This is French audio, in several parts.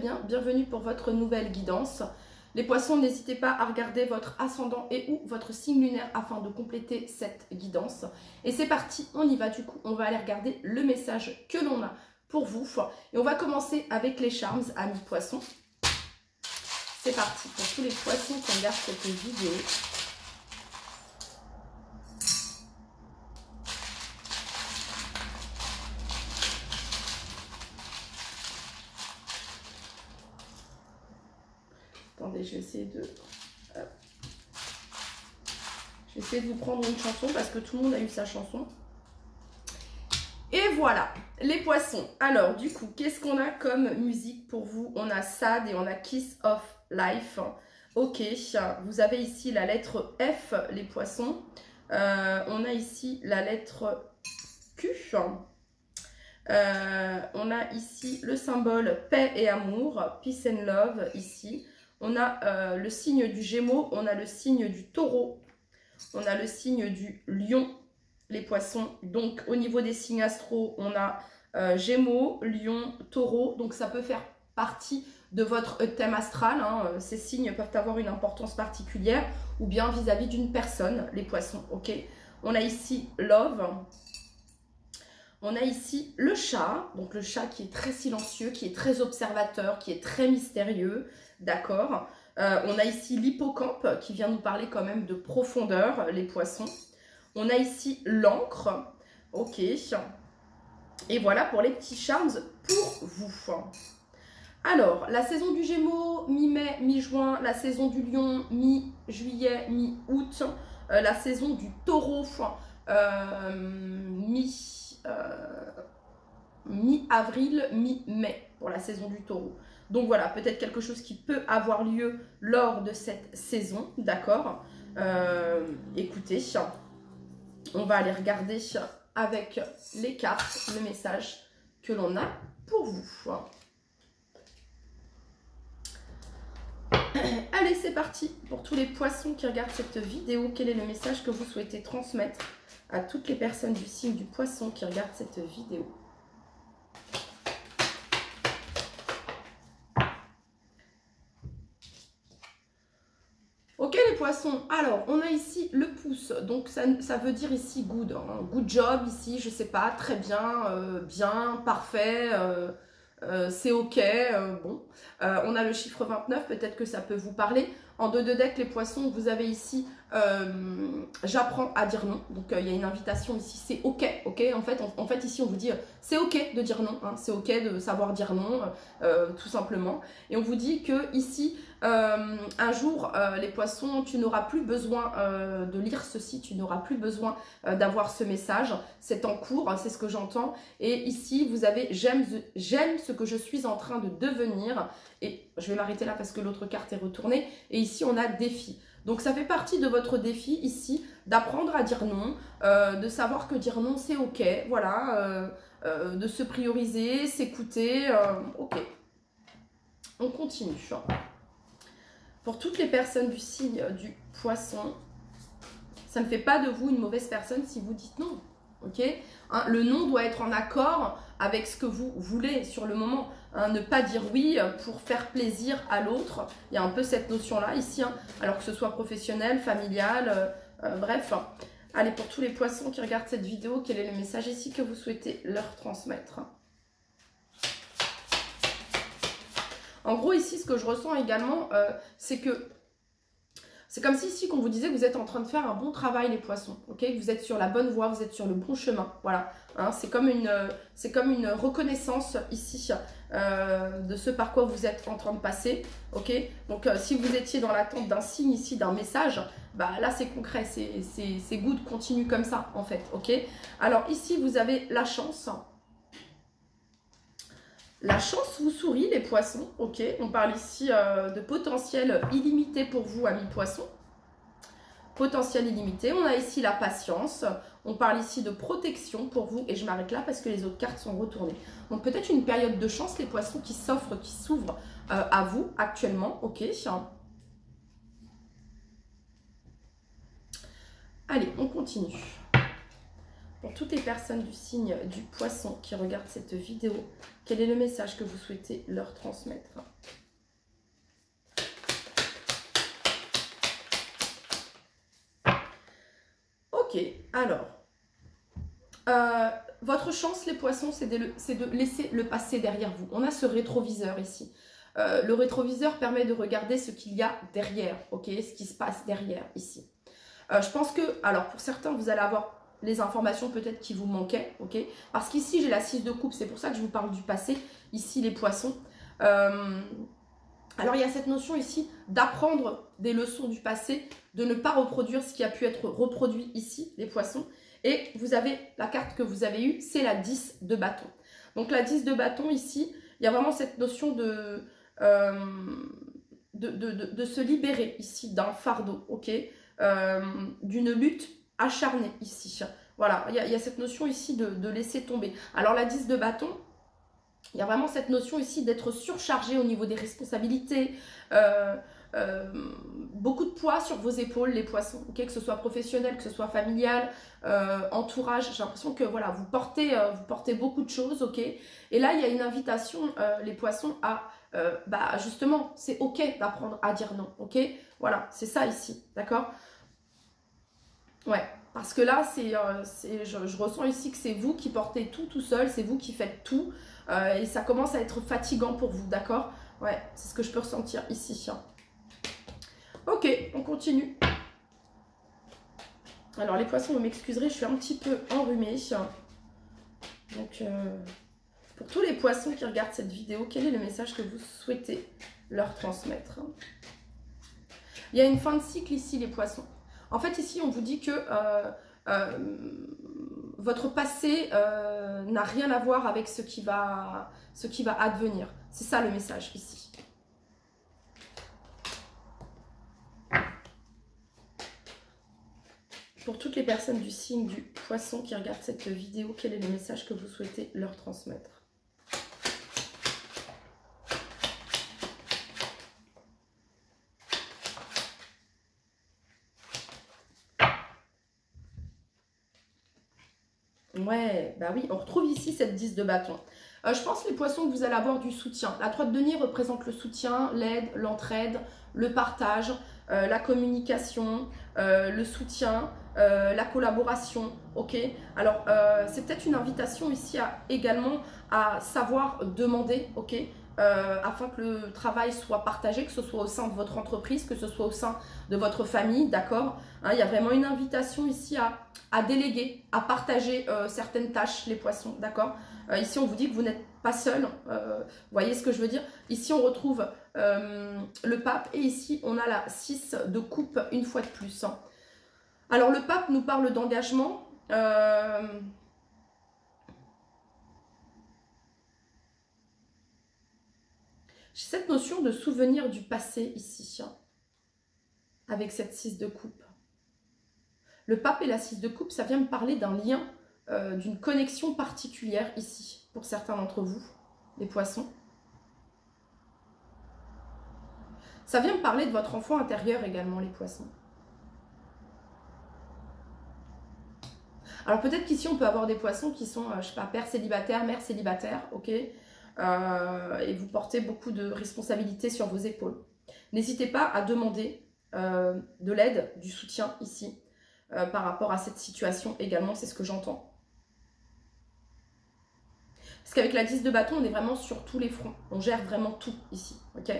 bien, bienvenue pour votre nouvelle guidance. Les poissons, n'hésitez pas à regarder votre ascendant et ou votre signe lunaire afin de compléter cette guidance. Et c'est parti, on y va du coup, on va aller regarder le message que l'on a pour vous. Et on va commencer avec les charms, amis poissons. C'est parti pour tous les poissons qui regardent cette vidéo. Attendez, je vais essayer de... Je vais essayer de vous prendre une chanson parce que tout le monde a eu sa chanson. Et voilà, les poissons. Alors, du coup, qu'est-ce qu'on a comme musique pour vous? On a Sad et on a Kiss of Life. Ok, vous avez ici la lettre F, les poissons. On a ici la lettre Q. On a ici le symbole paix et amour, peace and love ici. On a le signe du Gémeaux, on a le signe du Taureau, on a le signe du Lion, les poissons. Donc au niveau des signes astro, on a Gémeaux, Lion, Taureau. Donc ça peut faire partie de votre thème astral. Hein. Ces signes peuvent avoir une importance particulière ou bien vis-à-vis d'une personne, les poissons. Ok. On a ici Love. On a ici le chat, donc le chat qui est très silencieux, qui est très observateur, qui est très mystérieux, d'accord. On a ici l'hippocampe qui vient nous parler quand même de profondeur, les poissons. On a ici l'encre, ok. Et voilà pour les petits charms pour vous. Alors, la saison du Gémeaux, mi-mai, mi-juin, la saison du Lion, mi-juillet, mi-août, la saison du Taureau, mi-avril, mi-mai pour la saison du Taureau. Donc voilà, peut-être quelque chose qui peut avoir lieu lors de cette saison, d'accord. Écoutez, on va aller regarder avec les cartes le message que l'on a pour vous. Allez, c'est parti pour tous les poissons qui regardent cette vidéo. Quel est le message que vous souhaitez transmettre à toutes les personnes du signe du poisson qui regardent cette vidéo? Ok les poissons, alors on a ici le pouce, donc ça veut dire ici good, hein. Good job ici, je sais pas, très bien, bien, parfait, c'est ok, bon. On a le chiffre 29, peut-être que ça peut vous parler. En 2 deck, les poissons, vous avez ici, j'apprends à dire non. Donc, il y a une invitation ici, c'est ok, ok. En fait, ici, on vous dit, c'est ok de dire non. Hein, c'est ok de savoir dire non, tout simplement. Et on vous dit que ici, un jour, les poissons, tu n'auras plus besoin de lire ceci, tu n'auras plus besoin d'avoir ce message. C'est en cours, hein, c'est ce que j'entends. Et ici, vous avez j'aime ce que je suis en train de devenir. Et je vais m'arrêter là parce que l'autre carte est retournée. Et ici, on a défi. Donc, ça fait partie de votre défi ici, d'apprendre à dire non, de savoir que dire non, c'est ok. Voilà, de se prioriser, s'écouter. Ok. On continue. Pour toutes les personnes du signe du poisson, ça ne fait pas de vous une mauvaise personne si vous dites non. Ok, hein, le non doit être en accord avec ce que vous voulez sur le moment. Hein, ne pas dire oui pour faire plaisir à l'autre. Il y a un peu cette notion-là ici, hein, alors que ce soit professionnel, familial, bref. Allez, pour tous les poissons qui regardent cette vidéo, quel est le message ici que vous souhaitez leur transmettre? En gros, ici, ce que je ressens également, c'est que c'est comme si ici, qu'on vous disait que vous êtes en train de faire un bon travail, les poissons. Ok, vous êtes sur la bonne voie, vous êtes sur le bon chemin. Voilà, hein, c'est comme une reconnaissance ici de ce par quoi vous êtes en train de passer. Ok, donc si vous étiez dans l'attente d'un signe ici, d'un message, bah là c'est concret, c'est good, continue comme ça en fait. Ok, alors ici vous avez la chance. La chance vous sourit, les poissons, ok. On parle ici de potentiel illimité pour vous, amis poissons. Potentiel illimité. On a ici la patience. On parle ici de protection pour vous. Et je m'arrête là parce que les autres cartes sont retournées. Donc peut-être une période de chance, les poissons, qui s'offrent, qui s'ouvrent à vous actuellement, ok. Allez, on continue. Pour toutes les personnes du signe du poisson qui regardent cette vidéo, quel est le message que vous souhaitez leur transmettre? Ok, alors, votre chance, les poissons, c'est de laisser le passé derrière vous. On a ce rétroviseur ici. Le rétroviseur permet de regarder ce qu'il y a derrière, ok, ce qui se passe derrière ici. Je pense que, alors pour certains, vous allez avoir les informations peut-être qui vous manquaient, ok, parce qu'ici j'ai la 6 de coupe, c'est pour ça que je vous parle du passé, ici les poissons. Alors il y a cette notion ici d'apprendre des leçons du passé, de ne pas reproduire ce qui a pu être reproduit ici, les poissons. Et vous avez la carte que vous avez eue, c'est la 10 de bâton. Donc la 10 de bâton ici, il y a vraiment cette notion de se libérer ici d'un fardeau, ok, d'une lutte acharnée ici. Voilà, il y a cette notion ici de laisser tomber. Alors la 10 de bâton, il y a vraiment cette notion ici d'être surchargé au niveau des responsabilités, beaucoup de poids sur vos épaules, les poissons, okay, que ce soit professionnel, que ce soit familial, entourage. J'ai l'impression que voilà, vous portez beaucoup de choses, ok. Et là, il y a une invitation, les poissons, à bah, justement, c'est ok d'apprendre à dire non, ok. Voilà, c'est ça ici, d'accord. Ouais. Parce que là, je ressens ici que c'est vous qui portez tout seul, c'est vous qui faites tout. Et ça commence à être fatigant pour vous, d'accord? Ouais, c'est ce que je peux ressentir ici. Ok, on continue. Alors, les poissons, vous m'excuserez, je suis un petit peu enrhumée. Donc, pour tous les poissons qui regardent cette vidéo, quel est le message que vous souhaitez leur transmettre? Il y a une fin de cycle ici, les poissons. En fait, ici, on vous dit que votre passé n'a rien à voir avec ce qui va advenir. C'est ça le message ici. Pour toutes les personnes du signe du poisson qui regardent cette vidéo, quel est le message que vous souhaitez leur transmettre? Ouais, bah oui, on retrouve ici cette 10 de bâton. Je pense, les poissons, que vous allez avoir du soutien. La 3 de denier représente le soutien, l'aide, l'entraide, le partage, la communication, le soutien, la collaboration, ok. Alors, c'est peut-être une invitation ici également à savoir demander, ok, afin que le travail soit partagé, que ce soit au sein de votre entreprise, que ce soit au sein de votre famille, d'accord, hein. Il y a vraiment une invitation ici à déléguer, à partager certaines tâches, les poissons, d'accord. Ici, on vous dit que vous n'êtes pas seul, vous voyez ce que je veux dire. Ici, on retrouve le pape, et ici, on a la 6 de coupe une fois de plus. Alors, le pape nous parle d'engagement. J'ai cette notion de souvenir du passé ici, avec cette 6 de coupe. Le pape et la 6 de coupe, ça vient me parler d'un lien, d'une connexion particulière ici, pour certains d'entre vous, les poissons. Ça vient me parler de votre enfant intérieur également, les poissons. Alors peut-être qu'ici, on peut avoir des poissons qui sont, je sais pas, père célibataire, mère célibataire, ok, et vous portez beaucoup de responsabilités sur vos épaules. N'hésitez pas à demander de l'aide, du soutien ici, par rapport à cette situation également, c'est ce que j'entends. Parce qu'avec la 10 de bâton, on est vraiment sur tous les fronts. On gère vraiment tout ici, ok.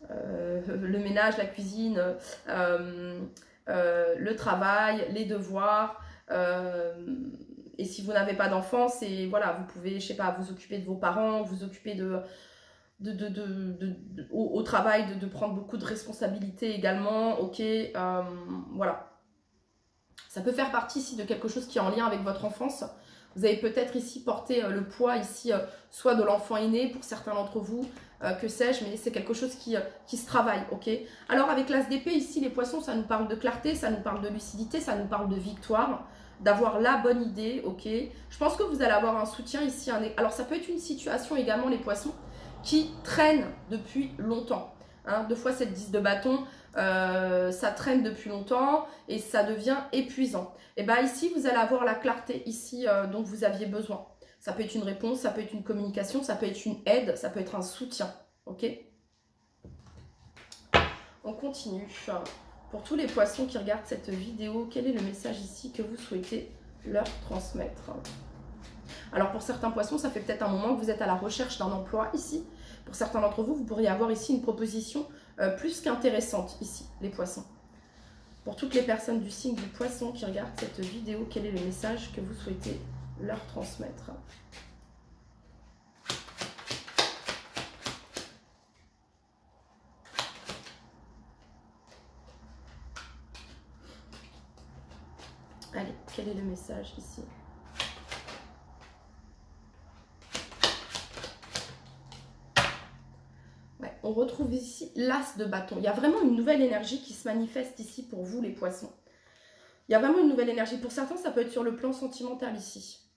Le ménage, la cuisine, le travail, les devoirs. Et si vous n'avez pas d'enfants, c'est voilà, vous pouvez, je sais pas, vous occuper de vos parents, vous occuper au travail, de prendre beaucoup de responsabilités également, ok. Voilà. Ça peut faire partie ici de quelque chose qui est en lien avec votre enfance. Vous avez peut-être ici porté le poids ici, soit de l'enfant aîné pour certains d'entre vous, que sais-je, mais c'est quelque chose qui se travaille, ok. Alors avec l'as d'épée ici, les poissons, ça nous parle de clarté, ça nous parle de lucidité, ça nous parle de victoire, d'avoir la bonne idée, ok. Je pense que vous allez avoir un soutien ici. Alors ça peut être une situation également, les poissons, qui traîne depuis longtemps. Hein, 2 fois cette 10 de bâton, ça traîne depuis longtemps et ça devient épuisant. Et bien ici, vous allez avoir la clarté ici dont vous aviez besoin. Ça peut être une réponse, ça peut être une communication, ça peut être une aide, ça peut être un soutien. Ok. On continue. Pour tous les poissons qui regardent cette vidéo, quel est le message ici que vous souhaitez leur transmettre? Alors pour certains poissons, ça fait peut-être un moment que vous êtes à la recherche d'un emploi ici. Pour certains d'entre vous, vous pourriez avoir ici une proposition plus qu'intéressante ici, les poissons. Pour toutes les personnes du signe du poisson qui regardent cette vidéo, quel est le message que vous souhaitez leur transmettre? Allez, quel est le message ici? Ouais, on retrouve ici l'as de bâton. Il y a vraiment une nouvelle énergie qui se manifeste ici pour vous, les poissons. Il y a vraiment une nouvelle énergie. Pour certains, ça peut être sur le plan sentimental ici.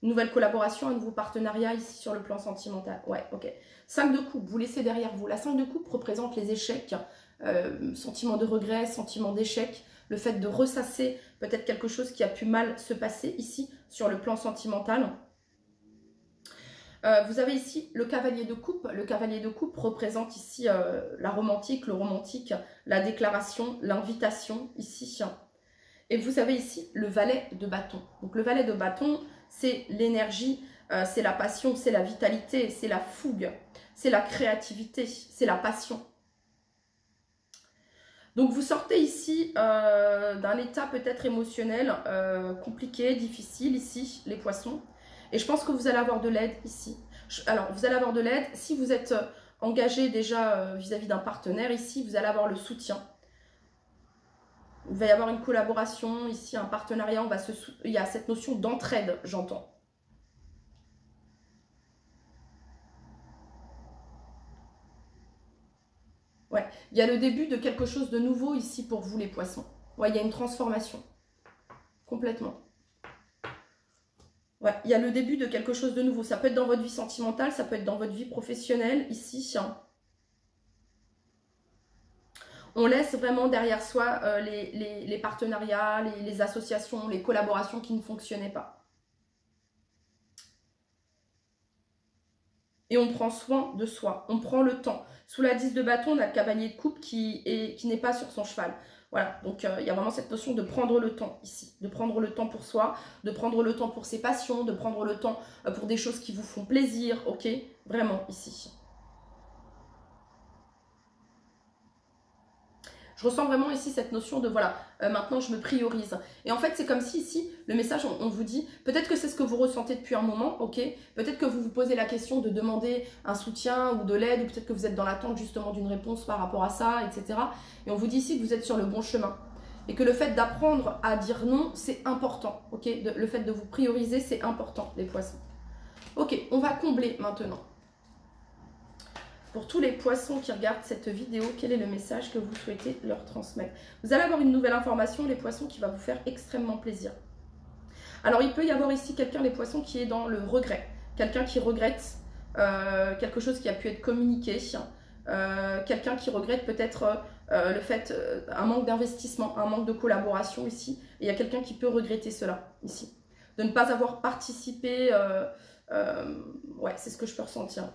Une nouvelle collaboration, un nouveau partenariat ici sur le plan sentimental. Ouais, ok. 5 de coupe, vous laissez derrière vous. La 5 de coupe représente les échecs, sentiment de regret, sentiment d'échec, le fait de ressasser peut-être quelque chose qui a pu mal se passer ici sur le plan sentimental. Vous avez ici le cavalier de coupe. Le cavalier de coupe représente ici la romantique, le romantique, la déclaration, l'invitation ici. Et vous avez ici le valet de bâton. Donc le valet de bâton, c'est l'énergie, c'est la passion, c'est la vitalité, c'est la fougue, c'est la créativité, c'est la passion. Donc vous sortez ici d'un état peut-être émotionnel compliqué, difficile ici, les poissons. Et je pense que vous allez avoir de l'aide ici. Alors vous allez avoir de l'aide si vous êtes engagé déjà vis-à-vis d'un partenaire ici, vous allez avoir le soutien. Il va y avoir une collaboration ici, un partenariat, il y a cette notion d'entraide, j'entends. Ouais, il y a le début de quelque chose de nouveau ici pour vous les poissons. Ouais, il y a une transformation. Complètement. Ouais, il y a le début de quelque chose de nouveau. Ça peut être dans votre vie sentimentale, ça peut être dans votre vie professionnelle ici. On laisse vraiment derrière soi les partenariats, les associations, les collaborations qui ne fonctionnaient pas. Et on prend soin de soi, on prend le temps. Sous la 10 de bâton, on a le cavalier de coupe qui n'est pas sur son cheval. Voilà, donc il y a vraiment cette notion de prendre le temps ici, de prendre le temps pour soi, de prendre le temps pour ses passions, de prendre le temps pour des choses qui vous font plaisir, ok? Vraiment ici. Je ressens vraiment ici cette notion de voilà, maintenant je me priorise. Et en fait, c'est comme si ici, le message, on vous dit, peut-être que c'est ce que vous ressentez depuis un moment, ok? Peut-être que vous vous posez la question de demander un soutien ou de l'aide, ou peut-être que vous êtes dans l'attente justement d'une réponse par rapport à ça, etc. Et on vous dit ici que vous êtes sur le bon chemin. Et que le fait d'apprendre à dire non, c'est important, ok? Le fait de vous prioriser, c'est important, les poissons. Ok, on va combler maintenant. Pour tous les poissons qui regardent cette vidéo, quel est le message que vous souhaitez leur transmettre? Vous allez avoir une nouvelle information, les poissons, qui va vous faire extrêmement plaisir. Alors, il peut y avoir ici quelqu'un, les poissons, qui est dans le regret. Quelqu'un qui regrette quelque chose qui a pu être communiqué. Quelqu'un qui regrette peut-être le fait, un manque d'investissement, un manque de collaboration ici. Et il y a quelqu'un qui peut regretter cela ici. De ne pas avoir participé. Ouais, c'est ce que je peux ressentir.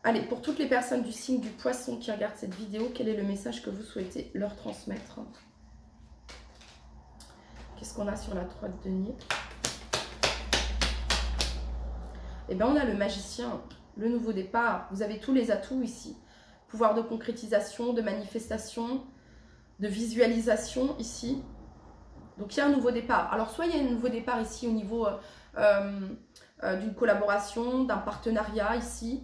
Allez, pour toutes les personnes du signe du poisson qui regardent cette vidéo, quel est le message que vous souhaitez leur transmettre? Qu'est-ce qu'on a sur la 3 de denier? Eh bien, on a le magicien, le nouveau départ. Vous avez tous les atouts ici. Pouvoir de concrétisation, de manifestation, de visualisation ici. Donc, il y a un nouveau départ. Alors, soit il y a un nouveau départ ici au niveau d'une collaboration, d'un partenariat ici.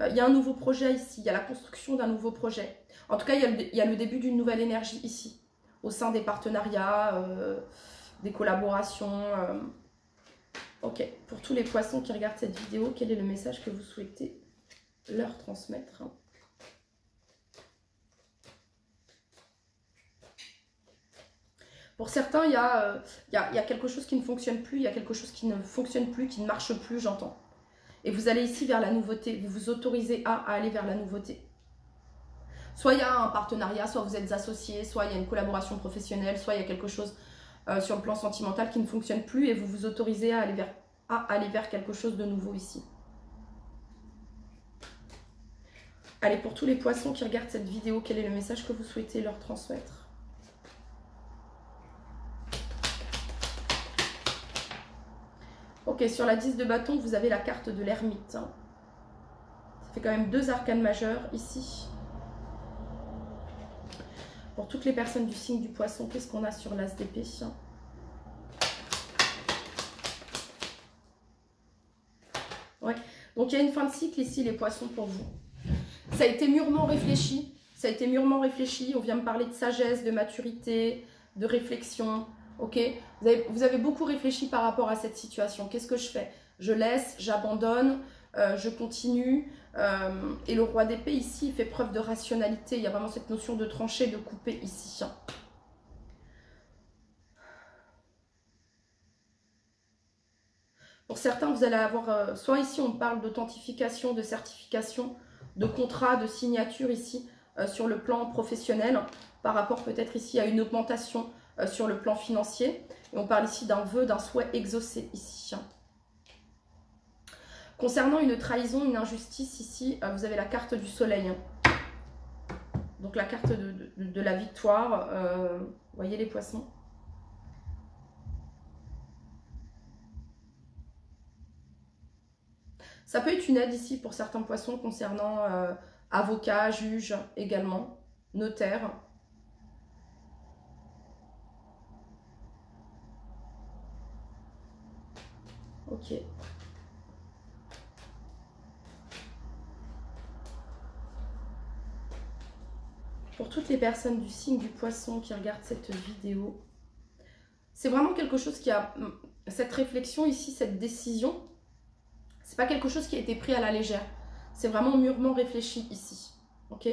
Il y a un nouveau projet ici, il y a la construction d'un nouveau projet. En tout cas, il y a le début d'une nouvelle énergie ici, au sein des partenariats, des collaborations. Ok, pour tous les poissons qui regardent cette vidéo, quel est le message que vous souhaitez leur transmettre? Pour certains, il y a quelque chose qui ne fonctionne plus, il y a quelque chose qui ne fonctionne plus, qui ne marche plus, j'entends. Et vous allez ici vers la nouveauté, vous vous autorisez à aller vers la nouveauté. Soit il y a un partenariat, soit vous êtes associés, soit il y a une collaboration professionnelle, soit il y a quelque chose sur le plan sentimental qui ne fonctionne plus et vous vous autorisez à aller vers quelque chose de nouveau ici. Allez, pour tous les poissons qui regardent cette vidéo, quel est le message que vous souhaitez leur transmettre? Ok, sur la 10 de bâton, vous avez la carte de l'ermite. Ça fait quand même 2 arcanes majeures ici. Pour toutes les personnes du signe du poisson, qu'est-ce qu'on a sur l'as d'épée? Ouais. Donc il y a une fin de cycle ici, les poissons, pour vous. Ça a été mûrement réfléchi. Ça a été mûrement réfléchi. On vient me parler de sagesse, de maturité, de réflexion. Ok, vous avez beaucoup réfléchi par rapport à cette situation. Qu'est-ce que je fais? Je laisse, j'abandonne, je continue. Et le roi d'épée ici, il fait preuve de rationalité. Il y a vraiment cette notion de trancher, de couper ici. Pour certains, vous allez avoir, soit ici on parle d'authentification, de certification, de contrat, de signature ici sur le plan professionnel, par rapport peut-être ici à une augmentation sur le plan financier. Et on parle ici d'un vœu, d'un souhait exaucé ici. Concernant une trahison, une injustice, ici, vous avez la carte du soleil. Donc la carte de la victoire. Vous voyez les poissons? Ça peut être une aide ici pour certains poissons concernant avocat, juge également, notaire. Ok. Pour toutes les personnes du signe du poisson qui regardent cette vidéo, c'est vraiment quelque chose qui a... Cette réflexion ici, cette décision, c'est pas quelque chose qui a été pris à la légère. C'est vraiment mûrement réfléchi ici. Ok?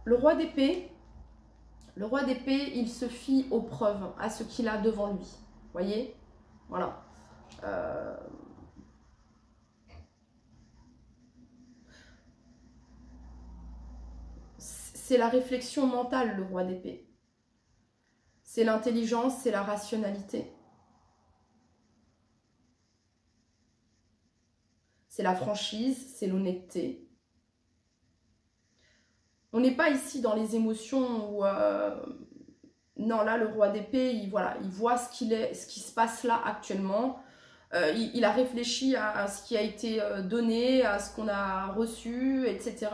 Le roi d'épée, il se fie aux preuves, à ce qu'il a devant lui. Voyez? Voilà. C'est la réflexion mentale, le roi d'épée. C'est l'intelligence, c'est la rationalité. C'est la franchise, c'est l'honnêteté. On n'est pas ici dans les émotions où... non, là, le roi d'épée, il voit ce qui se passe là actuellement. Il a réfléchi à ce qui a été donné, à ce qu'on a reçu, etc.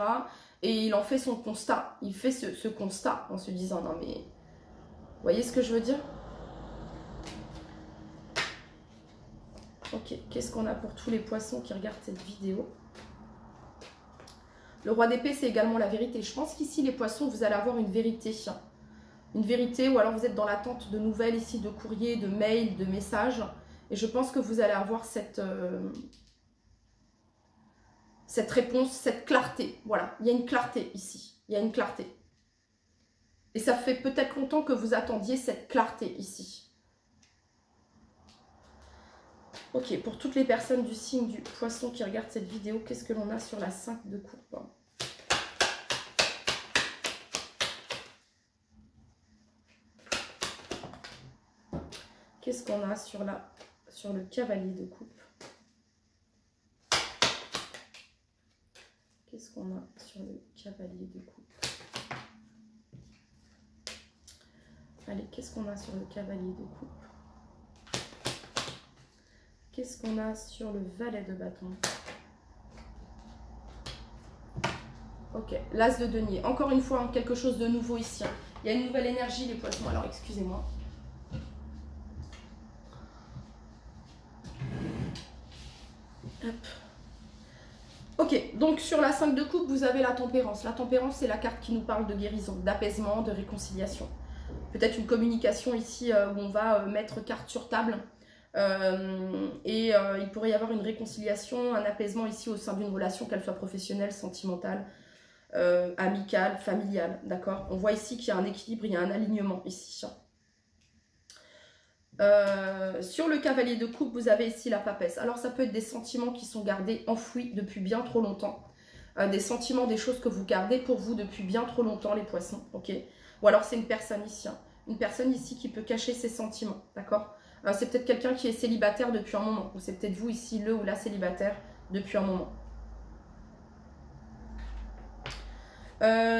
Et il en fait son constat. Il fait ce constat en se disant, non mais... Vous voyez ce que je veux dire? Ok, qu'est-ce qu'on a pour tous les poissons qui regardent cette vidéo? Le roi d'épée, c'est également la vérité. Je pense qu'ici, les poissons, vous allez avoir une vérité. Une vérité, ou alors vous êtes dans l'attente de nouvelles ici, de courriers, de mails, de messages. Et je pense que vous allez avoir cette réponse, cette clarté. Voilà, il y a une clarté ici. Il y a une clarté. Et ça fait peut-être longtemps que vous attendiez cette clarté ici. Ok, pour toutes les personnes du signe du poisson qui regardent cette vidéo, qu'est-ce que l'on a sur la 5 de coupe? Qu'est-ce qu'on a sur le cavalier de coupe? Qu'est-ce qu'on a sur le cavalier de coupe? Allez, qu'est-ce qu'on a sur le cavalier de coupe? Qu'est-ce qu'on a sur le valet de bâton? Ok, l'as de denier. Encore une fois, quelque chose de nouveau ici. Il y a une nouvelle énergie, les poissons. Alors, excusez-moi. Hop. Ok, donc sur la 5 de coupe, vous avez la tempérance. La tempérance, c'est la carte qui nous parle de guérison, d'apaisement, de réconciliation. Peut-être une communication ici où on va mettre carte sur table. Il pourrait y avoir une réconciliation, un apaisement ici au sein d'une relation, qu'elle soit professionnelle, sentimentale, amicale, familiale, d'accord? On voit ici qu'il y a un équilibre, il y a un alignement ici. Sur le cavalier de coupe, vous avez ici la papesse. Alors ça peut être des sentiments qui sont gardés enfouis depuis bien trop longtemps. Des sentiments, des choses que vous gardez pour vous depuis bien trop longtemps, les poissons, ok? Ou alors c'est une personne ici, une personne ici qui peut cacher ses sentiments, d'accord? C'est peut-être quelqu'un qui est célibataire depuis un moment, ou c'est peut-être vous ici, le ou la célibataire depuis un moment.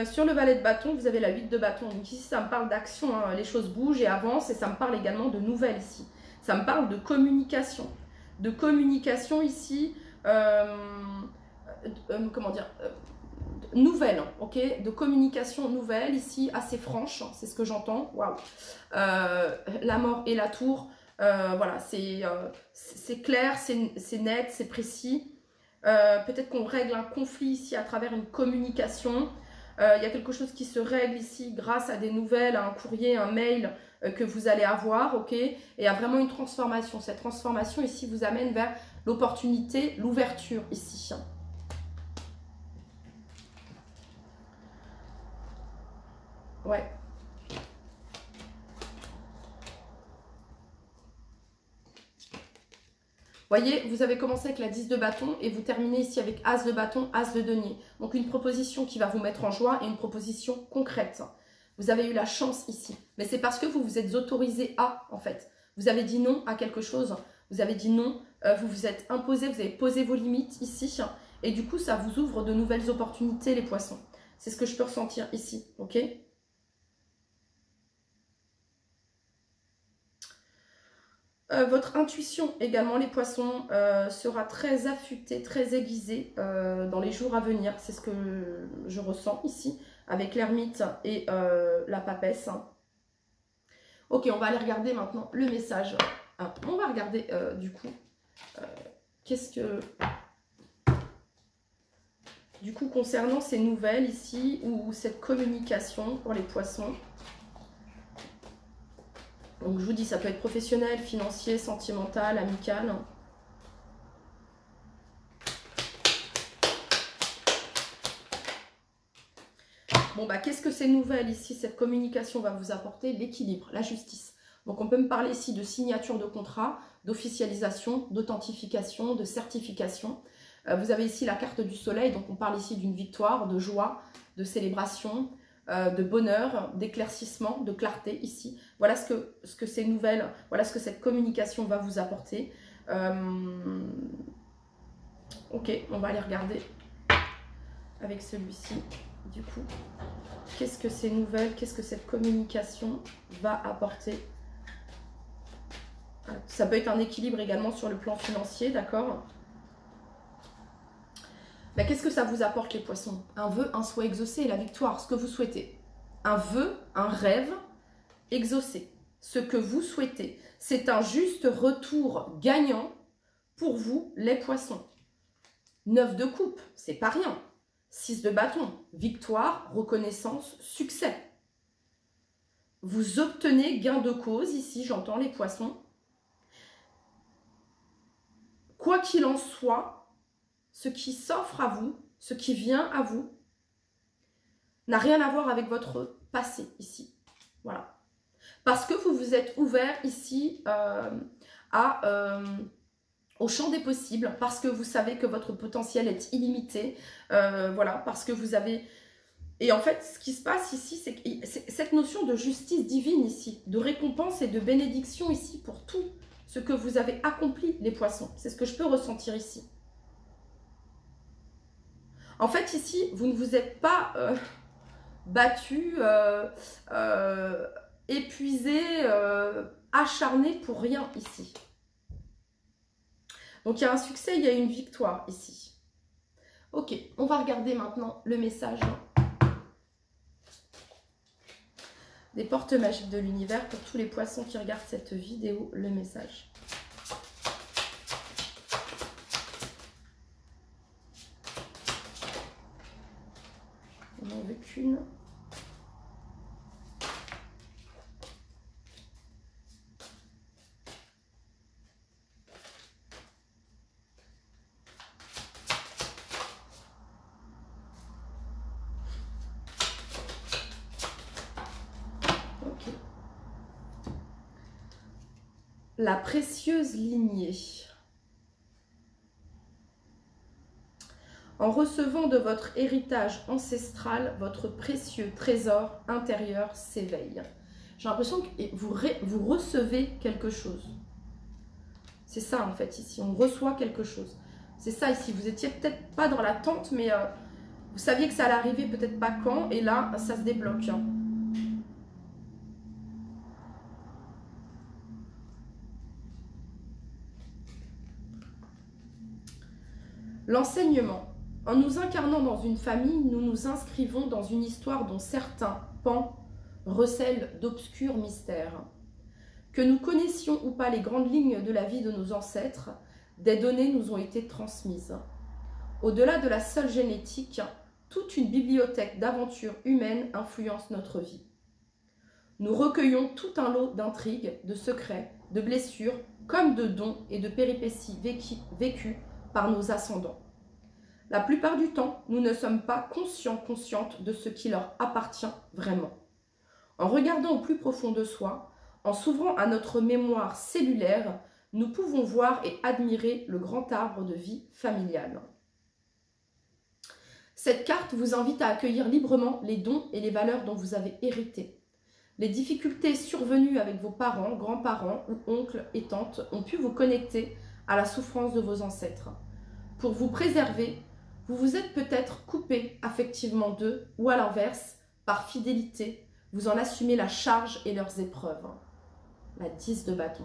Sur le valet de bâton, vous avez la 8 de bâton. Donc ici, ça me parle d'action, hein. Les choses bougent et avancent, et ça me parle également de nouvelles ici. Ça me parle de communication. De communication ici, comment dire, nouvelle, ok, de communication nouvelle ici, assez franche, c'est ce que j'entends. Waouh. La mort et la tour, voilà, c'est clair, c'est net, c'est précis. Peut-être qu'on règle un conflit ici à travers une communication. Il y a quelque chose qui se règle ici grâce à des nouvelles, à un courrier, un mail que vous allez avoir, ok. Et il y a vraiment une transformation. Cette transformation ici vous amène vers l'opportunité, l'ouverture ici. Ouais. Voyez, vous avez commencé avec la 10 de bâton et vous terminez ici avec As de bâton, As de denier. Donc une proposition qui va vous mettre en joie et une proposition concrète. Vous avez eu la chance ici. Mais c'est parce que vous vous êtes autorisé à, en fait. Vous avez dit non à quelque chose. Vous avez dit non, vous vous êtes imposé, vous avez posé vos limites ici. Et du coup, ça vous ouvre de nouvelles opportunités, les poissons. C'est ce que je peux ressentir ici, ok ? Votre intuition également, les poissons, sera très affûtée, très aiguisée dans les jours à venir. C'est ce que je ressens ici avec l'ermite et la papesse. Ok, on va aller regarder maintenant le message. Ah, on va regarder du coup, qu'est-ce que... Du coup, concernant ces nouvelles ici, ou cette communication pour les poissons. Donc je vous dis, ça peut être professionnel, financier, sentimental, amical. Bon bah qu'est-ce que ces nouvelles ici, cette communication va vous apporter? L'équilibre, la justice. Donc on peut me parler ici de signature de contrat, d'officialisation, d'authentification, de certification. Vous avez ici la carte du soleil, donc on parle ici d'une victoire, de joie, de célébration, de bonheur, d'éclaircissement, de clarté ici. Voilà ce que ces nouvelles, voilà ce que cette communication va vous apporter. Ok, on va aller regarder avec celui-ci. Du coup, qu'est-ce que ces nouvelles, qu'est-ce que cette communication va apporter? Ça peut être un équilibre également sur le plan financier, d'accord? Ben, qu'est-ce que ça vous apporte, les poissons? Un vœu, un souhait exaucé, la victoire, ce que vous souhaitez. Un vœu, un rêve exaucé, ce que vous souhaitez. C'est un juste retour gagnant pour vous, les poissons. 9 de coupe, c'est pas rien. 6 de bâton, victoire, reconnaissance, succès. Vous obtenez gain de cause, ici j'entends les poissons. Quoi qu'il en soit, ce qui s'offre à vous, ce qui vient à vous, n'a rien à voir avec votre passé ici. Voilà. Parce que vous vous êtes ouvert ici au champ des possibles, parce que vous savez que votre potentiel est illimité. Voilà, parce que vous avez... Et en fait, ce qui se passe ici, c'est cette notion de justice divine ici, de récompense et de bénédiction ici pour tout ce que vous avez accompli, les poissons. C'est ce que je peux ressentir ici. En fait, ici, vous ne vous êtes pas battu, épuisé, acharné pour rien ici. Donc, il y a un succès, il y a une victoire ici. Ok, on va regarder maintenant le message des portes magiques de l'univers pour tous les poissons qui regardent cette vidéo, le message. On n'en veut qu'une. Ok. La précieuse lignée. En recevant de votre héritage ancestral, votre précieux trésor intérieur s'éveille. J'ai l'impression que vous recevez quelque chose. C'est ça en fait ici, on reçoit quelque chose. C'est ça ici, vous étiez peut-être pas dans l'attente, mais vous saviez que ça allait arriver, peut-être pas quand, et là, ça se débloque. L'enseignement. En nous incarnant dans une famille, nous nous inscrivons dans une histoire dont certains pans recèlent d'obscurs mystères. Que nous connaissions ou pas les grandes lignes de la vie de nos ancêtres, des données nous ont été transmises. Au-delà de la seule génétique, toute une bibliothèque d'aventures humaines influence notre vie. Nous recueillons tout un lot d'intrigues, de secrets, de blessures, comme de dons et de péripéties vécues par nos ascendants. La plupart du temps, nous ne sommes pas conscientes de ce qui leur appartient vraiment. En regardant au plus profond de soi, en s'ouvrant à notre mémoire cellulaire, nous pouvons voir et admirer le grand arbre de vie familial. Cette carte vous invite à accueillir librement les dons et les valeurs dont vous avez hérité. Les difficultés survenues avec vos parents, grands-parents ou oncles et tantes ont pu vous connecter à la souffrance de vos ancêtres. Pour vous préserver, vous vous êtes peut-être coupé affectivement d'eux ou à l'inverse, par fidélité, vous en assumez la charge et leurs épreuves. La 10 de bâton.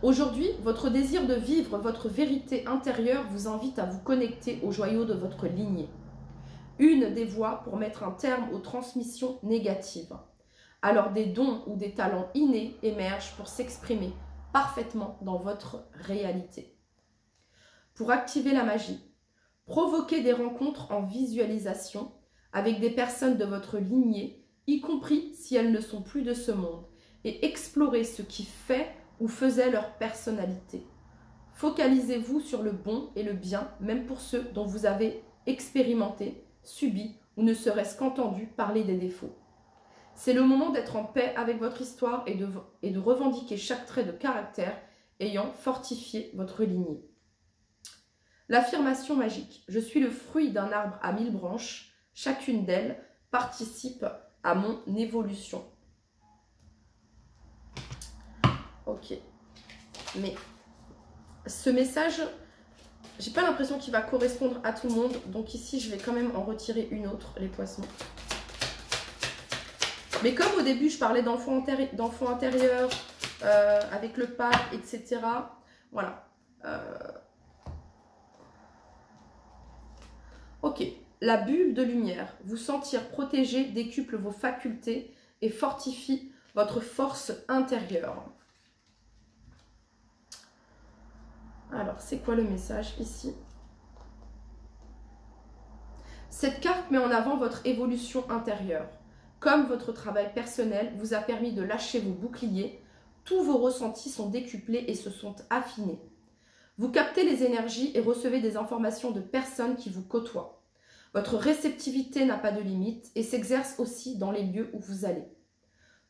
Aujourd'hui, votre désir de vivre votre vérité intérieure vous invite à vous connecter au joyau de votre lignée. Une des voies pour mettre un terme aux transmissions négatives. Alors des dons ou des talents innés émergent pour s'exprimer parfaitement dans votre réalité. Pour activer la magie, provoquez des rencontres en visualisation avec des personnes de votre lignée, y compris si elles ne sont plus de ce monde, et explorez ce qui fait ou faisait leur personnalité. Focalisez-vous sur le bon et le bien, même pour ceux dont vous avez expérimenté, subi ou ne serait-ce qu'entendu parler des défauts. C'est le moment d'être en paix avec votre histoire et de revendiquer chaque trait de caractère ayant fortifié votre lignée. L'affirmation magique. Je suis le fruit d'un arbre à 1000 branches. Chacune d'elles participe à mon évolution. Ok. Mais ce message, j'ai pas l'impression qu'il va correspondre à tout le monde. Donc ici, je vais quand même en retirer une autre, les poissons. Mais comme au début, je parlais d'enfant intérieur, avec le pape, etc. Voilà. Ok. La bulle de lumière. Vous sentir protégé décuple vos facultés et fortifie votre force intérieure. Alors, c'est quoi le message ici? Cette carte met en avant votre évolution intérieure. Comme votre travail personnel vous a permis de lâcher vos boucliers, tous vos ressentis sont décuplés et se sont affinés. Vous captez les énergies et recevez des informations de personnes qui vous côtoient. Votre réceptivité n'a pas de limite et s'exerce aussi dans les lieux où vous allez.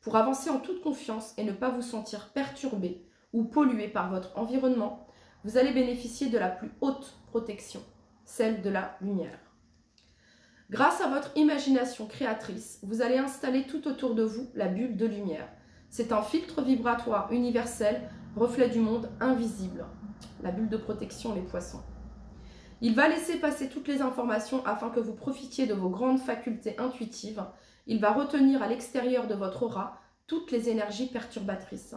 Pour avancer en toute confiance et ne pas vous sentir perturbé ou pollué par votre environnement, vous allez bénéficier de la plus haute protection, celle de la lumière. Grâce à votre imagination créatrice, vous allez installer tout autour de vous la bulle de lumière. C'est un filtre vibratoire universel, reflet du monde invisible. La bulle de protection, les poissons. Il va laisser passer toutes les informations afin que vous profitiez de vos grandes facultés intuitives. Il va retenir à l'extérieur de votre aura toutes les énergies perturbatrices.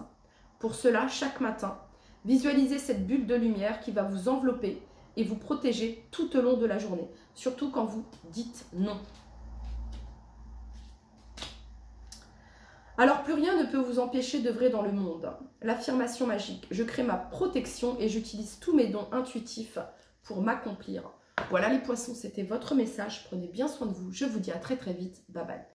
Pour cela, chaque matin, visualisez cette bulle de lumière qui va vous envelopper et vous protéger tout au long de la journée, surtout quand vous dites non. Alors plus rien ne peut vous empêcher d'œuvrer dans le monde. L'affirmation magique, je crée ma protection et j'utilise tous mes dons intuitifs pour m'accomplir. Voilà les poissons, c'était votre message. Prenez bien soin de vous. Je vous dis à très très vite. Bye bye.